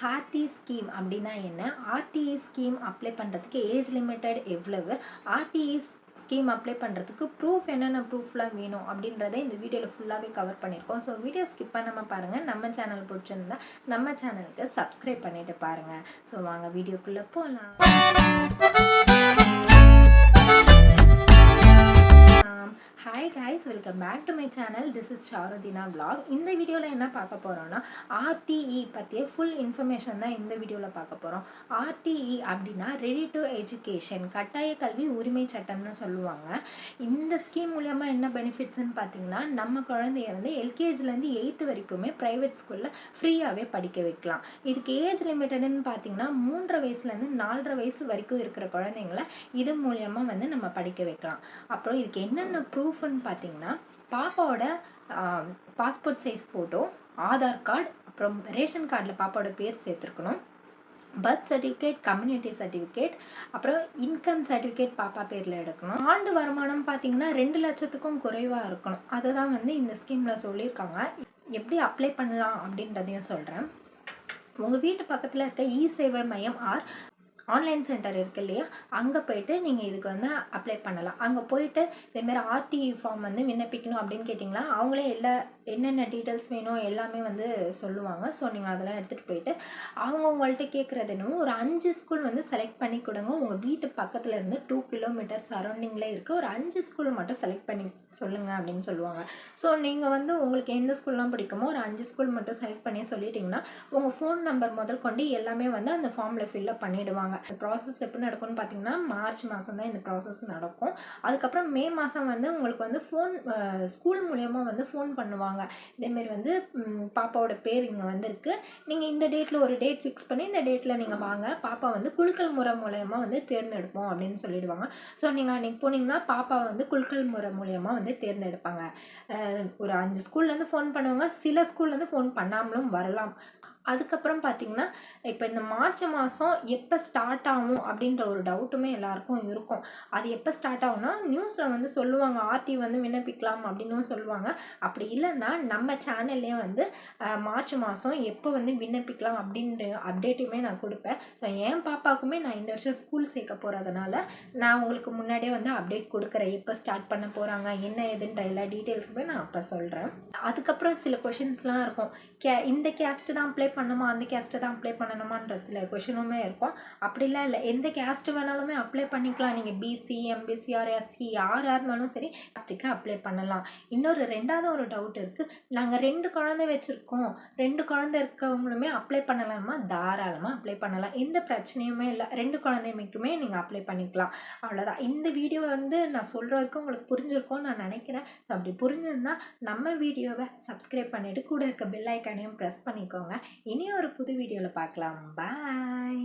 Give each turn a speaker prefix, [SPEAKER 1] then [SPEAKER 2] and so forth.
[SPEAKER 1] RT scheme அப்படின்னா என்ன? RTE scheme apply பண்ணுறதுக்கு ஏஜ் லிமிட்டட் எவ்வளவு? ஆர்டிஇ ஸ்கீம் அப்ளை பண்ணுறதுக்கு ப்ரூஃப் என்னென்ன ப்ரூஃப்லாம் வேணும் அப்படின்றத இந்த வீடியோவில் ஃபுல்லாகவே கவர் பண்ணியிருக்கோம். ஸோ வீடியோ ஸ்கிப் பண்ணாமல் பாருங்கள். நம்ம சேனல் பிடிச்சிருந்தா நம்ம சேனலுக்கு சப்ஸ்கிரைப் பண்ணிவிட்டு பாருங்கள். ஸோ வாங்க வீடியோக்குள்ளே போகலாம். Hi guys, welcome back to my channel. This is சாருதீனா vlog. இந்த வீடியோவில் என்ன பார்க்க போகிறோன்னா ஆர்டிஇ பற்றிய ஃபுல் இன்ஃபர்மேஷன் தான் இந்த வீடியோவில் பார்க்க போகிறோம். ஆர்டிஇ அப்படின்னா ரெடி டு எஜுகேஷன், கட்டாய கல்வி உரிமை சட்டம்னு சொல்லுவாங்க. இந்த ஸ்கீம் மூலமாக என்ன பெனிஃபிட்ஸ்ன்னு பார்த்தீங்கன்னா, நம்ம குழந்தைய வந்து எல்கேஜிலேருந்து 8th வரைக்குமே ப்ரைவேட் ஸ்கூலில் ஃப்ரீயாகவே படிக்க வைக்கலாம். இதுக்கு ஏஜ் லிமிட்டடுன்னு பார்த்தீங்கன்னா 3.5 வயசுலேருந்து 4.5 வயசு வரைக்கும் இருக்கிற குழந்தைங்கள இது மூலியமாக வந்து நம்ம படிக்க வைக்கலாம். அப்புறம் இதுக்கு என்னென்ன ப்ரூஃப்னு பார்த்தீங்கன்னா, பாப்பாவோட passport size photo, Aadhaar card, அப்புறம் ரேஷன் கார்டில் பாப்பாவோட பேர் சேர்த்துருக்கணும், பர்த் சர்டிஃபிகேட், கம்யூனிட்டி சர்டிஃபிகேட், அப்புறம் இன்கம் சர்டிஃபிகேட் பாப்பா பேரில் எடுக்கணும். ஆண்டு வருமானம் பார்த்தீங்கன்னா 2 லட்சத்துக்கும் குறைவாக இருக்கணும். அதை தான் வந்து இந்த ஸ்கீமில் சொல்லியிருக்காங்க. எப்படி அப்ளை பண்ணலாம் அப்படின்றதையும் சொல்கிறேன். உங்கள் வீட்டு பக்கத்தில் இருக்க இ சேவை மையம் ஆன்லைன் சென்டர் இருக்குது இல்லையா, அங்கே போய்ட்டு நீங்கள் இதுக்கு வந்து அப்ளை பண்ணலாம். அங்கே போயிட்டு இதேமாரி ஆர்டிஇ ஃபார்ம் வந்து விண்ணப்பிக்கணும் அப்படின்னு கேட்டிங்கன்னா அவங்களே என்னென்ன டீட்டெயில்ஸ் வேணும் எல்லாமே வந்து சொல்லுவாங்க. ஸோ நீங்கள் அதெல்லாம் எடுத்துகிட்டு போயிட்டு அவங்க உங்கள்கிட்ட கேட்குறது என்னமோ ஒரு 5 ஸ்கூல் வந்து செலக்ட் பண்ணி கொடுங்க. உங்கள் வீட்டு பக்கத்தில் இருந்து 2 கிலோமீட்டர் சரௌண்டிங்கில் இருக்க ஒரு 5 ஸ்கூல் மட்டும் செலக்ட் பண்ணி சொல்லுங்கள் அப்படின்னு சொல்லுவாங்க. ஸோ நீங்கள் வந்து உங்களுக்கு எந்த ஸ்கூல்லாம் பிடிக்குமோ ஒரு 5 ஸ்கூல் மட்டும் செலக்ட் பண்ணி சொல்லிட்டிங்கன்னா உங்கள் ஃபோன் நம்பர் முதல் கொண்டு எல்லாமே வந்து அந்த ஃபார்மில் ஃபில்அப் பண்ணிவிடுவாங்க. இந்த ப்ராசஸ் எப்படி நடக்கும்னு பார்த்தீங்கன்னா, மார்ச் மாதம் தான் இந்த ப்ராசஸ் நடக்கும். அதுக்கப்புறம் மே மாதம் வந்து உங்களுக்கு வந்து ஸ்கூல் மூலயமா வந்து ஃபோன் பண்ணுவாங்க. இதேமாரி வந்து பாப்பாவோட பேர் இங்கே வந்திருக்கு, நீங்கள் இந்த டேட்டில் ஒரு டேட் ஃபிக்ஸ் பண்ணி இந்த டேட்டில் நீங்கள் வாங்க, பாப்பா வந்து குலுக்கல் முறை மூலயமா வந்து தேர்ந்தெடுப்போம் அப்படின்னு சொல்லிடுவாங்க. ஸோ நீங்கள் அன்றைக்கி போனீங்கன்னா பாப்பா வந்து குலுக்கல் முறை மூலயமா வந்து தேர்ந்தெடுப்பாங்க. ஒரு 5 ஸ்கூல்லேருந்து ஃபோன் பண்ணுவாங்க, சில ஸ்கூல்லேருந்து ஃபோன் பண்ணாமலும் வரலாம். அதுக்கப்புறம் பார்த்தீங்கன்னா, இப்போ இந்த மார்ச் மாதம் எப்போ ஸ்டார்ட் ஆகும் அப்படின்ற ஒரு டவுட்டுமே எல்லாருக்கும் இருக்கும். அது எப்போ ஸ்டார்ட் ஆகும்னா நியூஸில் வந்து சொல்லுவாங்க, ஆர்டி வந்து விண்ணப்பிக்கலாம் அப்படின்னு சொல்லுவாங்க. அப்படி இல்லைன்னா நம்ம சேனல்லே வந்து மார்ச் மாதம் எப்போ வந்து விண்ணப்பிக்கலாம் அப்படின்ற அப்டேட்டுமே நான் கொடுப்பேன். ஸோ என் பாப்பாவுக்குமே நான் இந்த வருஷம் ஸ்கூல் சேர்க்க போகிறதுனால நான் உங்களுக்கு முன்னாடியே வந்து அப்டேட் கொடுக்குறேன். எப்போ ஸ்டார்ட் பண்ண போகிறாங்க என்ன ஏதுன்ற எல்லா டீட்டெயில்ஸுமே நான் அப்போ சொல்கிறேன். அதுக்கப்புறம் சில கொஷின்ஸ்லாம் இருக்கும். இந்த கேஸ்ட்டு தான் அப்ளை பண்ணணுமா, அந்த கேஸ்ட்டு தான் அப்ளை பண்ணணுமான்ற சில கொஷினுமே இருக்கும். அப்படிலாம் இல்லை, எந்த கேஸ்ட்டு வேணாலுமே அப்ளை பண்ணிக்கலாம். நீங்கள் பிசி, எம்பிசி, ஆர் எஸ்சி யாராக இருந்தாலும் சரி கேஸ்ட்டுக்கு அப்ளை பண்ணலாம். இன்னொரு 2வது ஒரு டவுட் இருக்குது. நாங்கள் 2 குழந்தை வச்சுருக்கோம், 2 குழந்தை இருக்கவங்களுமே அப்ளை பண்ணலாமா? தாராளமாக அப்ளை பண்ணலாம். எந்த பிரச்சனையுமே இல்லை. 2 குழந்தைமைக்குமே நீங்கள் அப்ளை பண்ணிக்கலாம். அவ்வளோதான். இந்த வீடியோ வந்து நான் சொல்கிறதுக்கு உங்களுக்கு புரிஞ்சிருக்கும்னு நான் நினைக்கிறேன். ஸோ அப்படி புரிஞ்சிருந்தா நம்ம வீடியோவை சப்ஸ்கிரைப் பண்ணிவிட்டு கூட இருக்க பெல் ஐக்கானையும் ப்ரெஸ் பண்ணிக்கோங்க. இனி ஒரு புது வீடியோவில் பார்க்கலாம். பாய்.